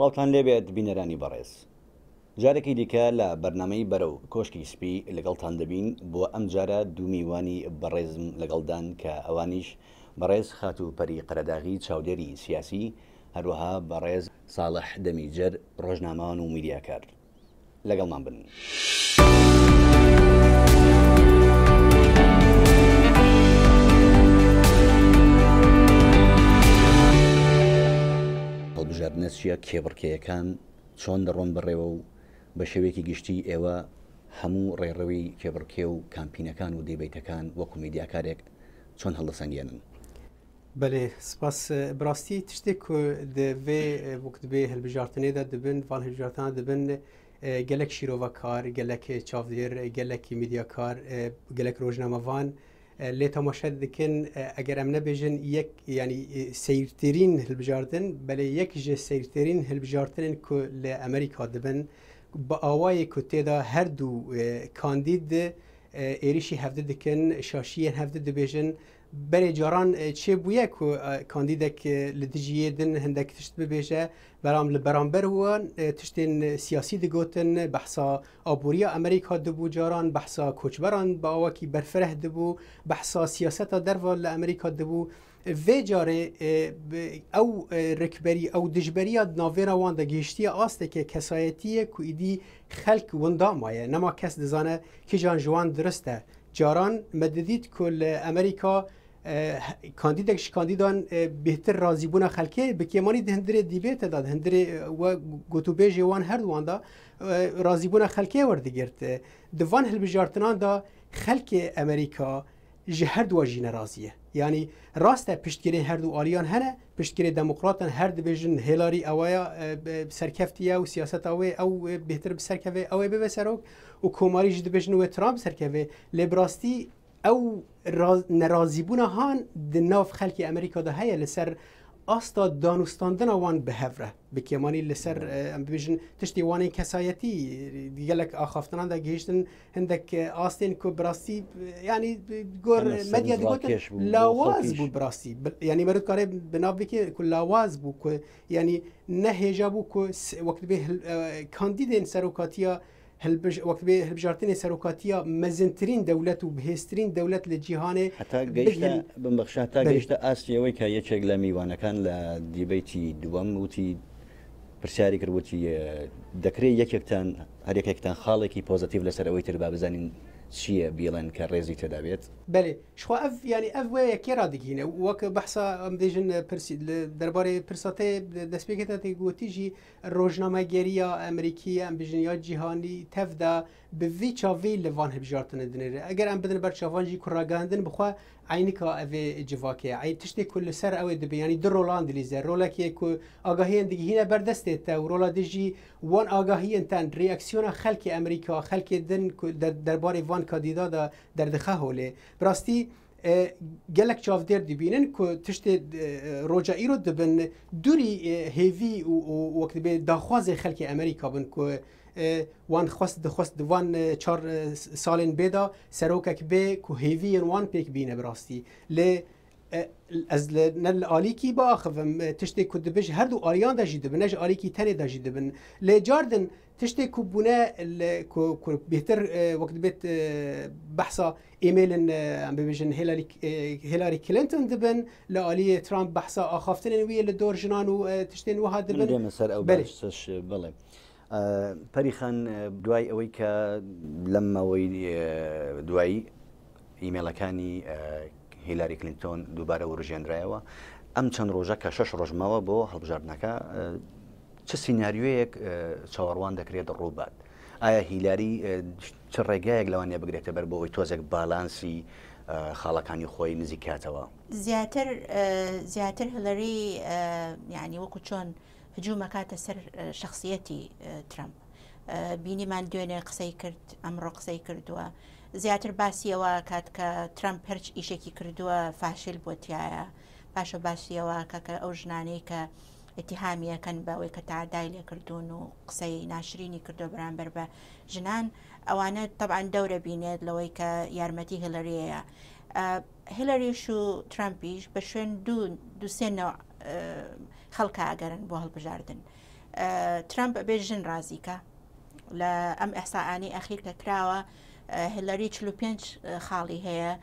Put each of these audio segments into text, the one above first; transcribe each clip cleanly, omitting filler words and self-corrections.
سڵاوتان لێبێت بینەرانی بەڕێز جارێکی دیکە لە بەرنامەی بەرەو کۆشکی سپی لەگەڵتان دەبین بۆ ئەم جارە دوو میوانی بەڕێزم لەگەڵدان کە ئەوانیش بەڕێز خات و پەری قەرەداغی چاودێری سیاسی هەروەها بەڕێز ساڵح دەمیجەر ڕۆژنامەوان و میدیاکار لەگەڵمان بن. هەڵبژاردنە چیە کێبڕکێیەکان چۆن دەڕۆن بڕێوە و بە شێوەیەکی گشتی ئێوە هەموو ڕێڕەوی کێبڕکێ و کامپینەکان و دەیبیتەکان وەکو میدیاکارێک چۆن هەڵدەسەنگێنن؟ بله سپاس براستی تشتێک دەوێ وەک دەبێ هەڵبژاردنێدا دەبن ڤان هەڵبژاردنە دەبن gelek şîrovakar, gelek çavdêr, gelek medyakar, gelek rojnamevan lê temaşe dikin eger em nebêjin yek yanî seyirtêrîn hilbijardin belê yek ji seyirtêrîn hilbijartinên ku li Amerîka dibin bi awayê ku têda her du kandîd êrişî hevdî dikin şaşiyên hevdî dibêjin berê caran çêbûye ku kandîdek li dijiyê din hindek tişt bibêje beram li beramber wan tiştên siyasî digotin behsa aboriya Amerîka dibû caran behsa koçberan bi awakî berfireh dibû behsa siyaseta derva li Amerîka dibû vê carê ew rikberî ew dijberiya navêra wan de gihiştiye asteke kesayetiye ku îdî xelk winda maye nema kes dizane kîjan ji wan dirist e caran me didît ku li Amerîka کاندیدێک کاندیدان بهتر رازیبوونا خەلکێ بکێمانی هەندرێ دیبێتە دا هەندرێ گوتوبێژێ وان هەردوواندا رازیبوونا خەلکێ وەردەگرت دوان هەلبژارتناندا خەلکێ ئەمریکا ji herdû jî nerazî ye yanî rast e piştgirê herdû aliyan hene piştgirê demokratan her dibêjin hêlarî ewaya serkeftiye û siyaseta wê ew bêhtir bi serkevê ew ê bibe serok û komarî jî dibêjin wê Trump serkevê lê bi rastî ew nerazîbûna han di nav xelkê Amerîka de heye li ser asta danûstandina wan bi hev re bi kêmanî li ser em bibêjin tiştê wanê kesayetî gelek axaftinan de gihîştin hindek astên ku bi rastî yanî gor medya digotin lawaz bû bi rastî yanî me karê bi nav bike ku lawaz bû ku yanî nehêja bû ku wek dibê kandîdên serokatiya وقت به هلبجارتنی سروکاتیا مزنترین دولت و بهسترین دولت لجیهانه حتی گەیشتە بمبخش تا گەیشتە ئاسیەوەی کە یەکێک لە میوانەکان لە دیبەیتی دووەم وتی پرسیاری کردوتی دەکرێت یەکێکتان هەرێکێکتان خاڵێکی پۆزتیڤ لەسەر ئەوەی تر با بزانین چییە بیڵێن کە ڕێزی تێدا بێت بەێ شخوا ئەف ینی ئەف وەیە یەکێرا دەگینە وەک بەحسا ئەم دێژن دەربارەی پرساتێ دەستپێکێتە تێگوتیژی ڕۆژنامەگەریە ئەمریکی ئەم بژنیا جیهانی تەفدا بڤی چاوی لە وان هەبژارتنە دنێرە ئەگەر ئەم بدن بەر چاوانجی کوڕاگەاندن بخوا عینیکە ئەvê civakەیە ئەی تشتێک ku li ser ew ê dibe yanî di rolan dilîze rolekê ku agahiyên digihîne berdestê te û rola de jî wan agahiyên ten reaksiyona xelkê Amerîka xelkê din ku derbarê van kadîda da derdixe holê bi rastî gelek çavdêr dibînin ku tiştê roca îro dibin durî hêvî û wek dibe daxwazê xelkê Amerîka bin ku wan dixwest di van 4 salên bêda serokek bê ku hêviyên wan pêk bîne bi rastî lê ez ne li alîkî biaxivim tiştê ku dibêj her du aliyan de jî dibin ne ji alîkî tenê de jî dibin lê cardin tiştê ku bûne ku bêhtir wek dibêt behsa êmailên em bibêjin Hillary Clinton dibin li aliyê Trump behsa axaftinên wî li dor jinan û tiştên wiha dibin بڵێ پەریخان دوای ئەوەی کە لەمەوەی دوایی ئیمێلەکانی هیلاری کلینتۆن دووبارە وڕژێنرایەوە ئەم چەند ڕۆژە کە 6 ڕۆژمەوە بۆ هەڵبژاردنەکە چه سیناریۆیەک چاوەڕوان دەکرێت ڕووبات ئایا هیلاری چ ڕێگایەک لەوانێ بگرێتە بەر بۆ ئەوی تۆزێک باڵانسی خاڵەکانی خۆی نزیکاتەوە زیاتر هیلاری یعنی وەکو چۆن هجوومەکاتە سەر شخصیەتی ترامپ بینیمان دوێنێ قسەی کرد ئەمڕۆ قسەی کردووە زیاتر باسیەوە کات کە ترامپ هەرچ ئیشێکی کردووە فاشل بۆتیایە باشە باسیەوە کە ئەو ژنانەی کە اتهامیەکەن بەوەی کە تعدای لێ کردوون و قسەی ناشرینی کردو بەرامبەر بە ژنان ئەوانە طبعاً دەورە بینێت لەوەی کە یارمەتی هیلەریەیە هیلەریش و ترامپیش بە شوێن دووسێنەوە خەڵکە ئەگەرن بۆ هەڵبژاردن ترامپ بيجن رازيكا لا ام احصاءاني اخير كراوه هيلاري 45 خالي هي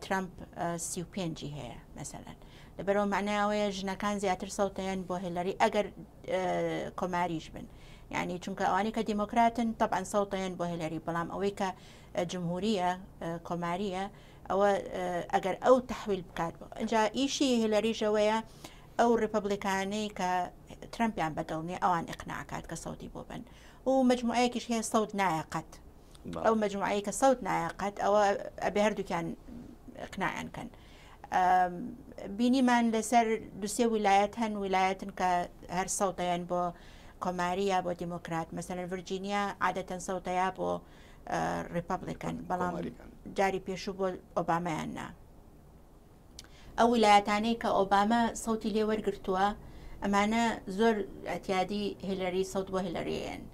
ترامب 35 هي مثلا لبرو معناه جنا كان زياتر صوتين بو هيلاري اجر كوماريش بن يعني چونك اواني كديمقراط طبعا صوتين بو هيلاري بلام اويكا جمهوريه كوماريه او اجر او تحويل بكات جا ايشي هيلاري جويا او ريبابليكاني كترامب يعني بدلني اوان اقناع كات كصوتي بوبن ومجموعه كيش هي صوت ناقد او مجموعه كصوت ناقد او ابي هردو كان اقناعا كان بيني من لسر دوسي ولايات هن ولايات كهر صوتين بو كوماريا بو ديمقراط مثلا فيرجينيا عادة صوتيا بو ريبابليكان بلام جاري بيشو بو اوباما يانا او ولاياتاني كأوباما صوتي لي ورقرتوا امانا زور اعتيادي هيلاري صوت بو هيلاريين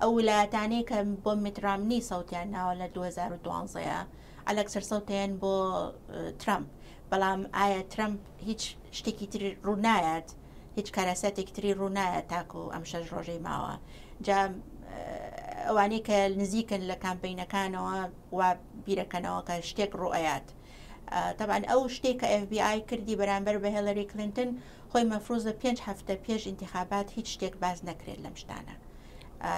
او ولاياتاني كبو مترامني صوتي عنا ولا 2012 على اكثر صوتين بو ترامب بلام آية ترامب هيج شتكي تري رونايات هيج كراساتك تري رونايات تاكو امشاج روجي ماوا جا اواني كالنزيكن لكامبين كانوا وبيرا كانوا كشتك رؤيات طبعا او شتيك اف بي اي كردي برامبر بهيلاري كلينتون خوي مفروض 5 هفته بيش انتخابات هيج شتيك باز نكرد لمشتانا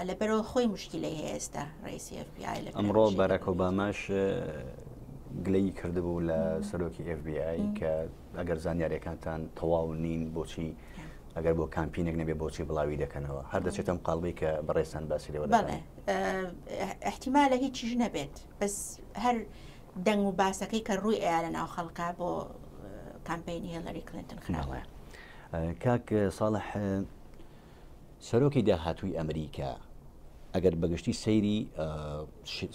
لبرو خوي مشكله هي استا رئيس اف بي اي امرو باراك اوباماش گلەی کردبوو لە سەرۆکی FBI کە ئەگەر زانیاریەکانتان تەواو نین بۆچی ئەگەر بۆ کامپینێک نەبێ بۆچی بڵاوی دەکەنەوە هەر دەچێتم قاڵبەی کە بەڕێستان باسی لێوە بەڵێ احتیمالە هیچیش نەبێت بەس هەر دەنگ و باسەکەی کە ڕووی ئەیە لە ناو خەڵکا بۆ کامپینی هیلاری کلینتن خراوە. کاک ساڵح سەرۆکی داهاتووی ئەمریکا ئەگەر بەگشتی سەیری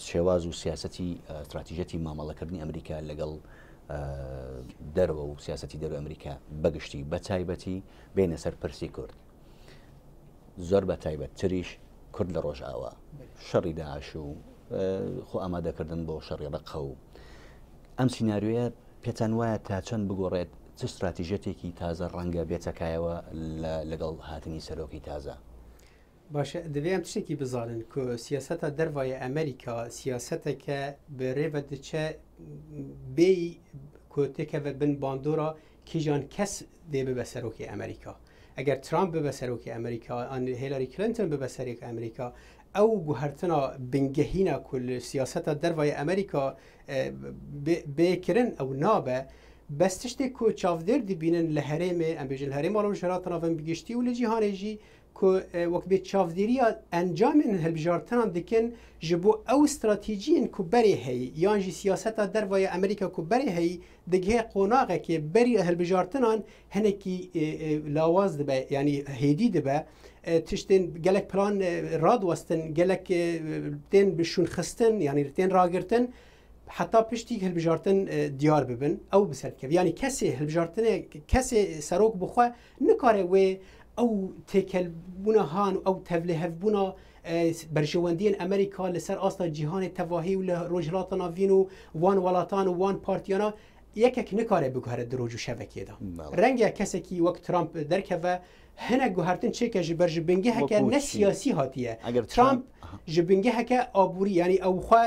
شێواز و سیاسەتی استراتیژەتی مامەڵەکردنی ئەمریکا لەگەڵ دەرەوە و سیاسەتی دەرو ئەمریکا بەگشتی بە تایبەتی بینە سەر پرسی کورد زۆر بە تایبەت تریش کورد لە ڕۆژئاوا شەڕی داعش و خۆ ئامادەکردن بۆ شەڕی ڕەقە و ئەم سیناریۆیە پێتان وایە تا چەند بگۆڕێت چ استراتیژەتێکی تازە ڕەنگە بێتەکایەوە لەگەڵ هاتنی سەرۆکی تازە. باشە دەبێ ئەم تشتێکی بزانن کە سیاسەتە دەرڤایە ئەمریکا سیاسەتێکە بەڕێوە دچە بێی کۆتێکەوە بن باندۆرە کیژان کەس دێ ببە سەرۆکی ئەمریکا ئەگەر ترامپ ببە سەرۆکی ئەمریکا ئەن هیلاری کلینتن ببە سەرۆکی ئەمریکا ئەو گوهرتنا بنگەهینە کل سیاسەتە دەرڤایە ئەمریکا بێکردن ئەو نابە بەس تشتێک کۆ چاودێر دبینن لە هەرێمێ ئەم بێژن هەرێم هەڵبژێراتناڤن بگشتی و لە جیهانێژی وەک بێت چاودێریە ئەنجامێن هەلبژارتنان دکن ji bo ew stratejiyên ku berê heyî yan jî siyaseta dervaya Amerîka ku berê heyî digihê qonaqekê berî hilbijartinan hinekî lawaz dibe yanî hêdî dibe tiştên gelek plan radwestin gelek tên bi şûnxistin yanî tên ragirtin heta piştî hilbijartin diyar bibin ew bi serkev yanî kesê hilbijartinê kesê serok bixwe nikare wê ew têkelbûna han ew tevlihevbûna برژەوەندیên ئەمریکا لەسەر ئاستا جیهانê tevahî û li rojhilata navîn û wan welatan û wan partiyana yekek nikare biguhere di roj û şevekê de rengek kesekî wek Trump derkeve hinek guhertin çêke ji ber ji bingeheke ne siyasî hatiye Trump ji bingeheke aborî yanî ew xwe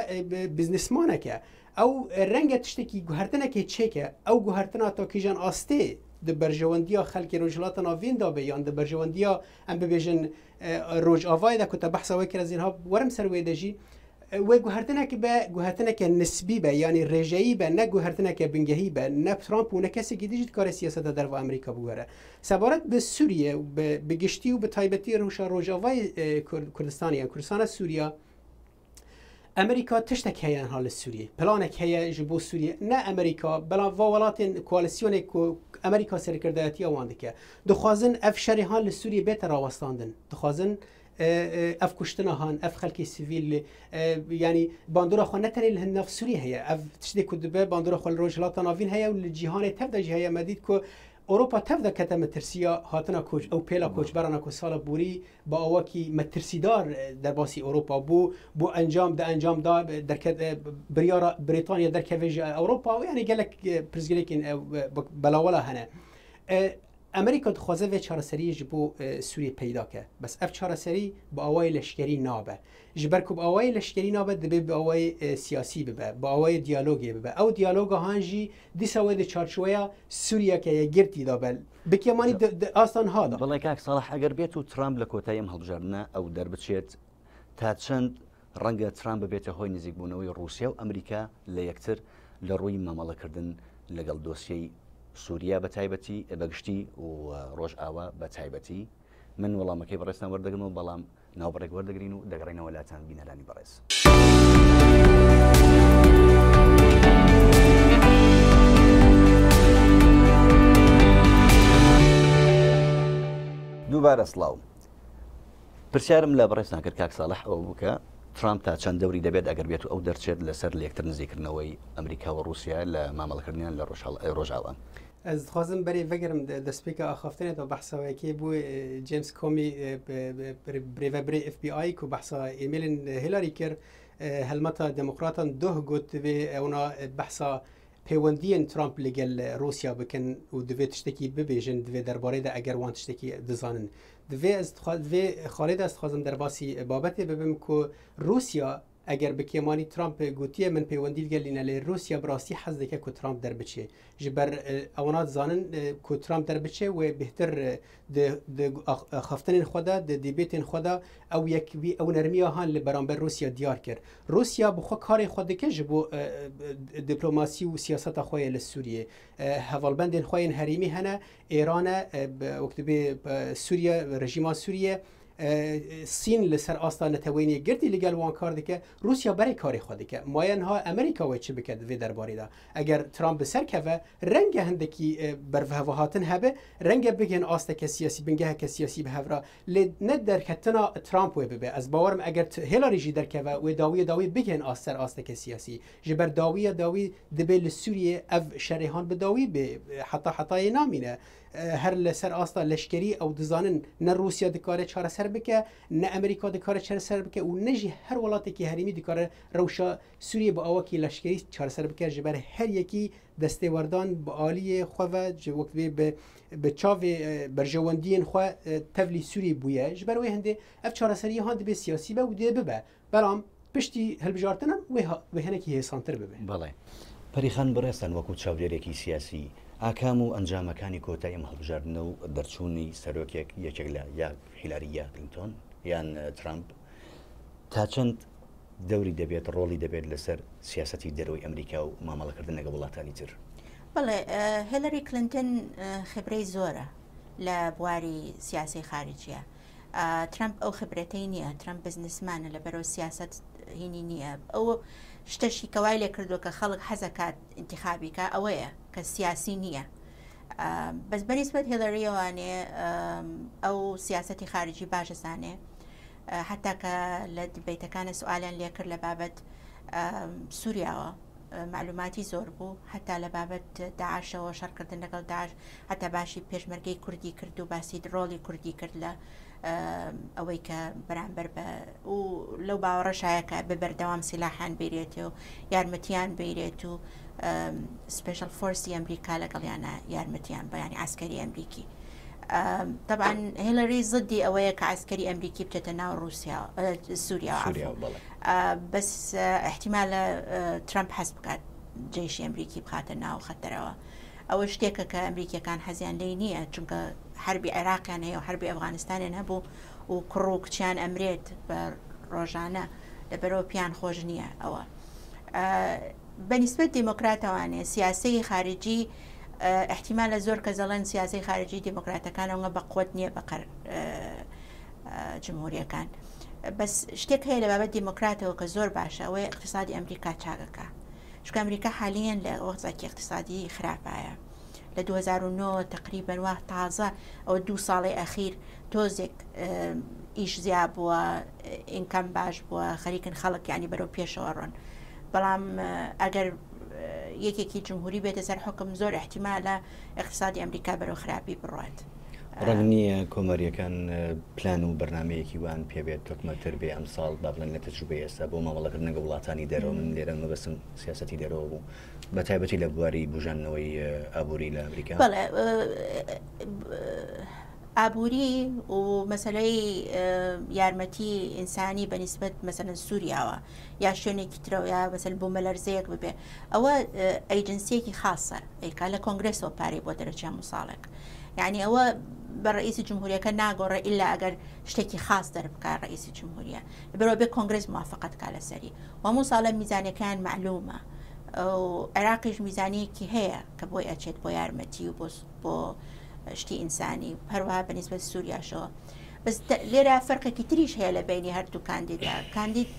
biznesmaneke ew rengek tiştekî guhertinekê çêke ew guhertina ta kîjan astê di berjewendiya xelkê rojhilata navîn da be yan di berjewendiya em bibêjin rojavayê de ku te behsa wê kire zînha werim ser wê de jî wê guhertinekê be guhertineke nisbî be yanî rêjeyî be ne guhertineke bingehî be ne Trump û ne kesekî dijî dikare siyaseta derva Amerîka bigere sebaret bi Sûriye bi giştî û bi taybetî rewşa rojavayê Kurdistanê yan Kurdistana Sûriya Amerîka tiştek heye ha li Sûriyê planek heye ji bo Sûriye ne Amerîka bela va welatên koalîsyonê ku Amerîka serkirdeyetiya wan dike dixwazin ev şerê han li Sûriyê bête rawestandin dixwazin ev kuştina han ev xelkê sivîl yanî bandora xwe ne tenê li hin nav Sûriyê heye ev tiştê ku dibe bandora xwe li rojhilata navîn heye û li cîhanê tev de jî heye me dît ku Avropa tev de kete metirsiya hatina koç ew pêla koçberana ku sala borî ba awakî metirsîdar derbasî Avropa bû bu encam de encam da derket biryara Britanya derkeve ji Avropa û yanî gelek pirzgirêkên belawela hene امریکا دخوازه و چارەسەری ji بۆ سووریە پیدا کە بەس ئەف چارەسەری بە ئەوای لەشکری نابە ji ber ku bi awayê leşkerî nabe dibe bi awayê siyasî bibe bi awayê diyalogê bibe ew diyaloga han jî dîsa wê di çarçoveya Sûriyeke ye girtî da bel bikemanî astan hada بەڵێ کاک ساڵح ئەگەر بێت و ترامپ لە کۆتایی ئەم هەڵبژاردنە ئەو دەربچێت تا چەند ڕەنگە ترامپ ببێتە هۆی نزیکبوونەوەی رووسیا و ئەمریکا لە یەکتر لە ڕووی مامەڵەکردن لەگەڵ دۆسیەی سووریا بە تایبەتی بەگشتی و ڕۆژئاوا بە تایبەتی من وەڵامەکەی بەڕێستان وەردەگرم و بەڵام ناوبڕێک وەردەگرین و دەگەڕێنەوە لاتان بینەرانی بەڕێز. دووبارە سڵاو. پرسیارم لە بەڕێستان کرد کاک ساڵح ئەوە بووکە ترامپ تا چەند دەوری دەبێت ئەگەر بێت و ئەو دەرچێت لەسەر لە یەکتر نزیکردنەوەی ئەمریکا و رووسیا لە مامەڵەکردنیان لە ڕۆژاوا. Ez dixwazim berê vegirim destpêka axaftinê da behsawekê bû James Comey birêveberê FBI ku behsa êmailên Hillary kir helmeta demokratan doh got divê ewna behsa peywendiyên Trump li gel Rûsya bikin û divê tiştekî bibêjin divê derbarê de eger wan tiştekî dizanin. Divê xalê de ez dixwazim derbasî babetê bibim ku Rûsya eger bi kêmanî Trump gotiye min peywendî gelîne lê Rûsya bi rastî hez dike ku Trump derbiçe ji ber ewna dizanin ku Trump derbiçe wê bêhtir di xaftinên xwe de di dîbêtên xwe de ew yekî ew nermiya han li beramber Rûsya diyar kir. Rûsya bi xwe karê xwe dike ji bo diplomasî û siyaseta xwe yê li Sûriyê. Hevalbendên xwe yên herîmî hene Êran e wektibê Sûriye rejîma Sûriye سین لسر آستا نتوانی گرتی لگل وان کار دکه روسیا برای کاری خود دکه ماین ها امریکا و چه بکد وی درباره دا اگر ترامپ بسر که رنگ هندکی برفهوهاتن هبه رنگ بگن آستا که سیاسی بنگه که سیاسی به هفرا لی ند در کتنا ترامپ و ببه از باورم اگر هیلاری جی در که و داوی بگن آستا که سیاسی جبر داوی دبه لسوریه اف شریحان به داوی به حتی نامینه هر لسر آستا لشکری او دزانن نه روسیا دکاره چاره سر بکه نه امریکا دکاره چاره سر بکه و نجی هر ولاتی که هریمی دکاره روشا سوریه با آواکی لشکری چاره سر بکه جبر هر یکی دسته وردان با آلی خواه وقت به چاو برجواندین خواه تولی سوریه بویه جبر وی هنده اف چاره سری هاند به سیاسی به و دیده ببه برام پشتی هلبجارتنم و هنکی هسانتر ببه بله پریخان برستن وکو چاودێرێکی سیاسی ئاکام و ئەنجامەکانی کۆتایی ئەم هەڵبژاردنە و دەرچوونی سەرۆکێک یەکێک لە یا هیلاری یا کلینتۆن یان ترامپ تا چەند دەوری دەبێت ڕۆڵی دەبێت لەسەر سیاسەتی دەرەوەی ئەمریکا و مامەڵەکردن لەگە وڵاتانی تر. بەڵێ هیلاری کلینتۆن خبرەی زۆرە لە بواری سیاسی خارجیە. ترامپ ئەو خبرەتەی نییە، ترامپ بزنسمانە لە بەرەو سیاست هینی نییە. ئەو شتەشی کەوای لێ کردو کە خەڵک حەزەکات انتخابیکە ئەوەیە کە سیاسی نییە. بەس بەنسبەت هیلەریەوانێ ئەو سیاسەتی خارجی باشەسانێ حتا کە لە دیبیتەکانە سوالیان لێ کرد لە بابەت سووریاوە معلوماتی زۆر بوو هەتا لە بابەت داعشەوە شەڕکردن لەگەڵ داعش هەتا باشی پێشمەرگەی کوردی کرد و باسی ڕۆڵی کوردی کرد لە ئەوەی کە بەرامبەر بە و لەو باوەڕەشایە کە ببەردەوام سیلاحان بێرێت و یارمەتیان بێرێت و سپیشل فۆرسی ئەمریکا لەگەڵیانە یارمەتیان بەیانی ئاسکەری ئەمریکی. طبعا هیلاری زدی ئەوەیە کە ئاسکەری ئەمریکی بچێتە ناو رووسیا سووریا بەس احتیمالە ترامپ حەز بکات جێشی ئەمریکی بخاتە ناو خەتەرەوە. ئەوە شتێکە کە ئەمریکیەکان حەزیان لێی نییە چونکە حربی عێراقیان هەیە و حربی ئەفغانستانیان هەبوو و کوڕ و کچیان ئەمرێت بە ڕۆژانە لەبەرەوە پیان خۆش نییە. ئەوە بەنسبەت دیموکراتەوانێ سیاسی خارجی احتیمالە زۆر کە زەڵێن سیاسی خارجی دیموکراتەکانەوە بەقوت نییە بەقەر جمهوریەکان. بەس شتێک هەیە لە بابەت دیموکراتەوە کە زۆر باشە ئەوەی اقتصادی ئەمریکا چاکەکە. چونکە ئەمریکا حالیان لە وەختێکی اقتصادی خراپایە. لە 2009 تقریبا وا تازە ئەو 2 ساڵی ئەخیر تۆزێک ئیش زیاد بووە ئینکەم باش بووە خەریکن خەڵک یعنی بەرەو پێشەوە ڕۆن. بەڵام ئەگەر یەکێکی جمهوری بێتە سەر حکم زۆر احتیمالە اقتصادی ئەمریکا بەرەو خراپی بڕات. ڕەنگ نییە کۆمەریەکان پلان و بەرنمەیەکی وان پێبێت تۆکمەتر بێ ئەم ساڵ با بڵێن لە تەجروبە ئێستا بۆ مامەڵەکردنەوە وڵاتانی دەرەوە من لێرە مەبەستم سیاسەتی دەرەوە بوو بە تایبەتی لە بواری بژانەوەی ئابووری لە ئەمریکا. بەڵێ ئابووری و مەسەلەی یارمەتی ئینسانی بەنسبەت مەسەلەن سووریاوە یا شوێنێکی ترەوە یا مەسەل بوو مەلەرزەیەک ببێ ئەوە ئەیجنسیەکی خاصە ئەیکا لە کۆنگرسەوە پارەی بۆ دەرەچیان مساڵێک یعنی ئەوە بە ڕئیسی جمهوریەکە ناگۆڕێ ئللا ئەگەر شتێکی خاص دەربکە ڕئیسی جمهوریە بەرەوە بێ کۆنگرس موافقەت کا لەسەری وهەموو ساڵە میزانەکان معلومە عێراقیش میزانەیەکی هەیە کە بۆی ئەچێت بۆ یارمەتی و بۆ شتی ئینسانی هەروەها بەنسبەت سووریاشەوە بەس لێرە فەرقێکی تریش هەیە لە بینی هەردوو کاندیدا کاندید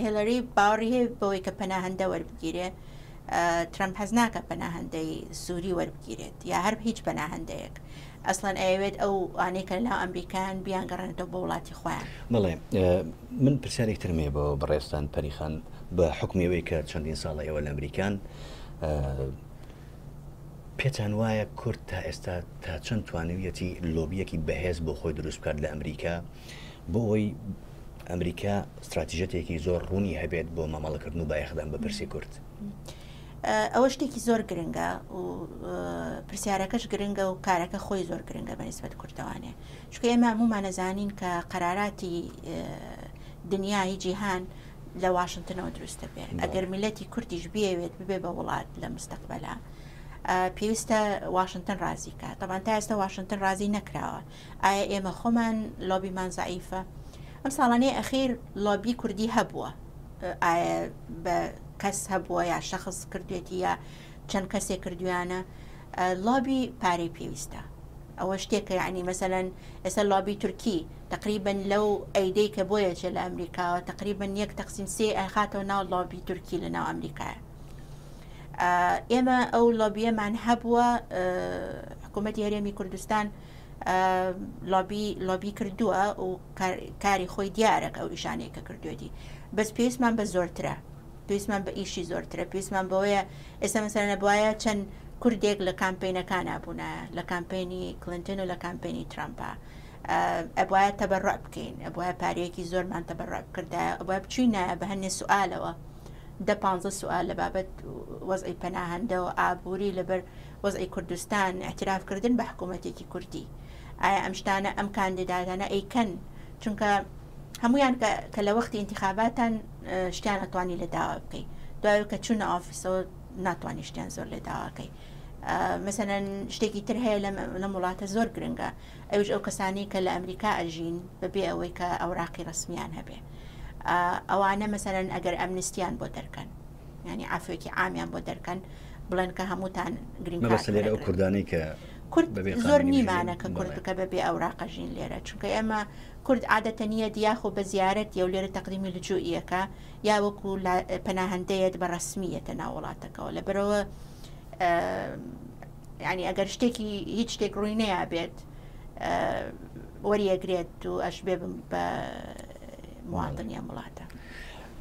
هێلەری باوەڕی هەیە بەوەی کە پەناهەندە وەربگیرێ ترامپ حەز ناکە پەناهەندەی سووری وەربگیرێت یا هەر هیچ پەناهەندەیەک ئەسڵەن ئەوێت ئەو ئانێکە لەناو ئەمریکان بیان گەڕێنێتەوە بە وڵاتی خۆیان. بەڵێ من پرسیارێکتر مێ بۆ بەڕێستان پەریخان بە حکومەوەی کە چەندین ساڵە ئێوە لە ئەمریکان پێتان وایە کورد تا ئێستا تا چەند توانویەتی لۆبیەکی بەهێز بۆ خۆی دروست بکات لە ئەمریکا بۆ ئەوەی ئەمریکا استراتیژەتێکی زۆر ڕوونی هەبێت بۆ مامەڵەکردن و بایەخدان بە پرسی کورد. ئەوە شتێکی زۆر گرنگە و پرسیارەکەش گرنگە و کارەکە خۆی زۆر گرنگە بەنسبەت کوردەوانێ چونکە ئێمە هەمومان نەزانین کە قەراراتی دنیای جیهان لە واشنگتنەوە دروستە بێ ئەگەر میلەتی کوردیش بێوێت ببێ بە وڵات لە مستەقبەلا پێویستە واشنگتن ڕازی کات طبعاً تا ئێستا واشنگتن ڕازی نەکراوە ئایا ئێمە خۆمان لۆبیمان زعیفە ئەم ساڵانەی ئەخیر لۆبی کوردی هەبووە ئایا بە کەس هەبووە یا شەخص کردوێتی یا چەند کەسێک کردویانە لۆبی پارەی پێویستە ئەوە شتێکە یعنی مەسەلەن ئێستا لۆبی تورکی تقریبا لەو ئەیدەی کە بۆیەچێ لە ئەمریکاوە تقریبا 1/3 ئەخاتەوە ناو لۆبی تورکی لە ناو ئەمریکایە ئێمە ئەو لۆبیەمان هەبووە حکوومەتی هەرێمی کوردستان لۆبی کردووە و کاری خۆی دیارەکە ئەو ئیشانەیە کە کردوێتی بەس پێویستمان بە زۆرترە پێویستمان بە ئیشی زۆرترە پێویستمان بەوەیە ئێستا مەسەلەن بواە چەند کوردێک لە کامپینەکان نبوونە لە کامپینی کلنتن و لە کامپینی ترامپە ئەبواە تەبەڕع بکەین ئەبواە پارەیەکی زۆرمان تەبەڕع بکردایە ئەبواە بچوینە بە هەندێ سوالەوە 10-15 سوال لە بابەت وەزعی پەناهەندە و ئابووری لەبەر وەزعی کوردستان اعترافکردن بە حکوومەتێکی کوردی ئایا ئەم شتانە ئەم کاندیداتانە ئەیکەن چونکە هەمویان کە لە وەختی انتخاباتان شتیان ناتوانانی لە داوا بکەیت دوای کە چوونە ئۆفیسەوە ناتوانانی شتیان زۆر لە داواکەی مەسەلەن شتێکی تر هەیە لە وڵاتە زۆر گرنگە ئەوش ئەو کەسانی کە لە ئەمریکا ئەژین بەبێ ئەوەی کە ئەوراقی ڕسمیان هەبێ ئەوانە مەسەلەن ئەگەر ئەمنستیان بۆ دەرکەن ینی عافوێکی عامیان بۆ دەرکەن بڵێن کە هەمووتان گرین ئەو کوردانی کە کورد زۆر نیمانە کە کورد بکە بەبێ ئەوراقە ژین لێرە چونکە ئێمە کورد عادەتە نییە دیاخۆ بە زیارەت یا لێرە تەقدیمی لجوئیەکە یا وەکو پەناهەندەیەت بە ڕسمیەتە ناو وڵاتەکەەوە لەبەرەوە ینی ئەگەر شتێکی هیچ شتێک ڕووی نەیە بێت وەریەگرێت و ئەش بێ بە مواطنی ئەم وڵاتە.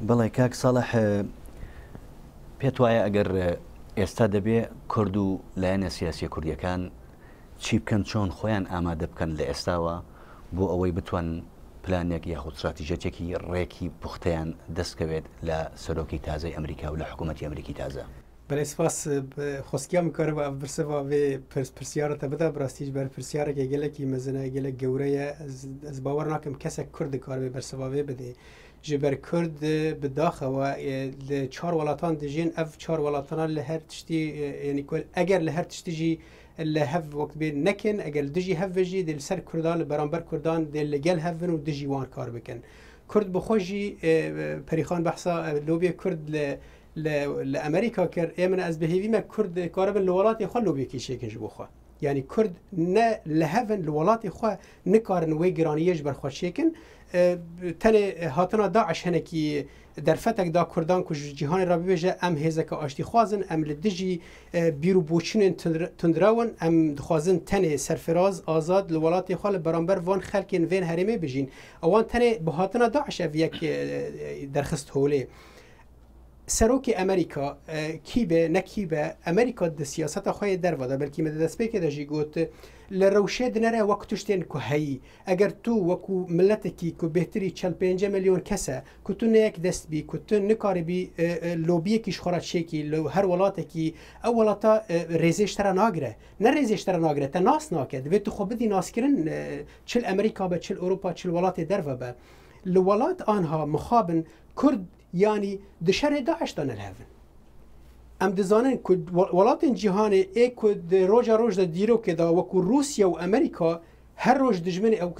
بەڵێ کاک ساڵح پێت وایە ئەگەر ئێستا دەبێ کورد و لایەنە سیاسی کوردیەکان چی بکەن چۆن خۆیان ئامادە بکەن لە ئێستاوە بۆ ئەوەی بتوان پلانێک یاخود استراتیژەتێکی ڕێکی پوختەیان دەستکەوێت لە سەرۆکی تازای ئەمریکا و لە حکوومەتی ئەمریکی تازە. بەێ سپاس خۆستیان میکارە بە برسەوە بێ پرسیارەتە بدا بڕاستیش بەر پرسیارێکە گەلێکی مەزنە گەلک گەورەیە ئەس باوەڕ ناکەم کەسێک کورد کار بێ بەرسەواوێ بدێ ji ber Kurd bi daxewa li çar welatan dijîn ev çar welatana li her tiştî yanî eger li her tiştî jî li hev wekt bê nekin eger dijî hev ve jî dê li ser Kurdan li beramber Kurdan dê li gel hevin û dijî wan kar bikin. Kurd bi xwe jî perîxan behsa lobiyê Kurd li Amerîka kir ê min ez bihêvî me Kurd karibin li welatê xwe lobiyekî şêkin ji bo xwe. Yani Kurd ne li hevin li welatê xwe nikarin wê giraniyê ji ber xwe şêkin tenê hatina Daeş henekî derfetek da Kurdan ku ji cîhanê re bibêje em hêzeke aştîxwazin em li dijî bîr û boçînên tundrawin em dixwazin tenê serfiraz azad li welatê xwe li beramber van xelkên vên herêmê bijîn ewan tenê bi hatina Daeş ev yek derxist holê. Serokê Amerîka kîbe nekîbe Amerîka di siyaseta xwe yê dervada belkî me di destpêkê de jî got لە ڕەوشێ دنەرە وەکو توشتێن کو هەیی ئەگەر تو وەکو ملەتێکی کو بهتری 45 ملیۆن کەسە کو تو نەیەک دەستبی کو تو نکاربی لۆبیەکیش خۆراچێکی لە هەر وڵاتێکی ئەو وڵاتە ڕێزێشترە ناگرێ نە ڕێزێشترە ناگرێت تا ناس ناکێت دەبێت تو خۆ بدی ناسکردن چل ئەمریکا بە چل ئەوروپا چل وڵاتی دەرڤە بە لە وڵات ئانها مخابن کورد ینی دشەرێ داعشتان هەڤن ئەم دەزانن وڵاتین جیهانێ ئێ کو ڕۆژە ڕۆژدە دیرۆکێدا وەکو رووسیا و ئەمریکا هەر ڕۆژ دژمنی ئەو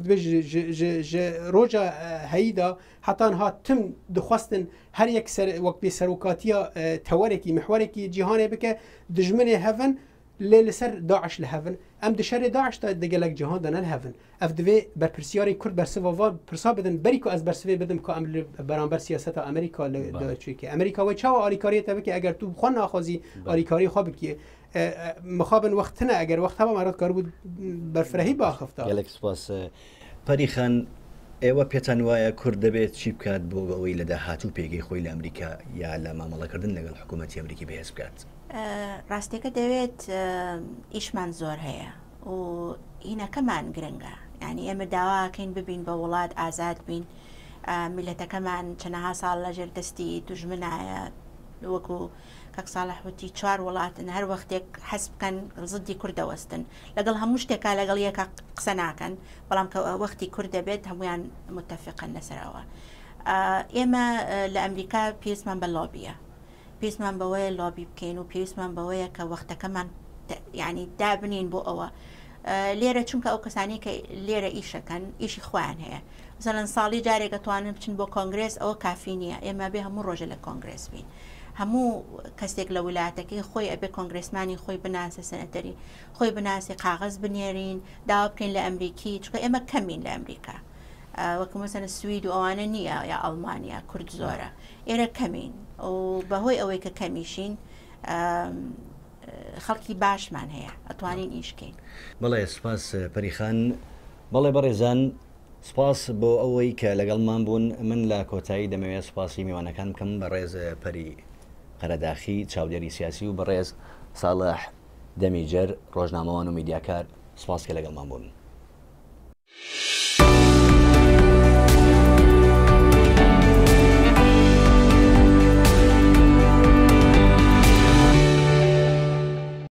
ڕۆژە هەییدا حتان هاتم دخواستن هەر یەک وەک بێ سەرۆکاتیە تەوەرێکی محوەرێکی جیهانێ بکە دژمنێ هەڤن لێ لەسەر داعش لە هەڤن ئەم دشەرێ داعشتا دەگەلک جیهاندا نەهەڤن ئەف دەوێ بەرپرسیاری کورد بەرسڤەڤا پرسا بدن بەریکو ئەس بەرسڤێ بدم کە ئەم بەرامبەر سیاسەتە ئەمریکا لەچێکی ئەمریکاوەی چاوە ئالیکاریەتە بکە ئەگەر تو خۆ ناخوازی ئالیکاری خوا بکێ مخابن وەختنە ئەگەر وەخت هەبە مارەت کار بوو بەرفرەهی باخفتا گەلێک سپاس پەریخان ئێوە پێتان وایە کورد دەبێت چی بکات بۆ ئەوەی لە داهاتوو پێگەی خۆی لە ئەمریکا یا لە مامەڵەکردن لەگەڵ حکوومەتی ئەمریکی بەهێز بکات ڕاستیەکە دەوێت ئیشمان زۆر هەیە و هینەکەمان گرنگە یعنی ئێمە داواکەین ببین بە وڵات ئازاد بین میلەتەکەمان چەندەها ساڵ لەژێر دەستی دوژمنایە وەکو کەک ساڵح وتی 4 وڵاتن هەر وەختێک حەز بکەن زدی کوردەوەستن لەگەڵ هەموو شتێکا لەگەڵ یەکە قسە ناکەن بەڵام کە وەختی کورد دەبێت هەمویان متفقن لەسەرەوە ئێمە لە ئەمریکا پێویستمان بە لۆبیە پێویستمان بەوەیە لۆبی بکەین و پێویستمان بەوەیە کە وەختەکەمان یعنی دابنین بۆ ئەوە لێرە چونکە ئەو کەسانی کە لێرە ئیشەکەن ئیشی خۆیان هەیە مثلەن ساڵی جارێک دەتوانن بچن بۆ کۆنگرێس ئەوە کافی نییە ئێمە بێ هەموو ڕۆژە لە کۆنگرێس بین هەموو کەسێک لە ویلایەتەکەی خۆی ئەبێ کۆنگرێسمانی خۆی بناسە سەنەتەری خۆی بناسی قاغەز بنێرین داوا بکەین لە ئەمریکی چونکە ئێمە کەمین لە ئەمریکا وەکو مەسەن سوید و ئەوانە نییە یا ئەڵمانیا کورد زۆرە ئێرە کەمین و بەهۆی ئەوەی کە کەمیشین خەڵکی باشمان هەیە ئەتوانین ئیشکەین بەڵێ سپاس پەریخان بەڵێ بەڕێزان سپاس بۆ ئەوەی کە لەگەڵمان بوون من لە کۆتایی دەمەوێت سپاسی میوانەکان بکەم بەڕێز پەری قەرەداخی چاودێری سیاسی و بەڕێز ساڵح دەمیجەر ڕۆژنامەوان و میدیاکار سپاس کە لەگەڵمان بوون.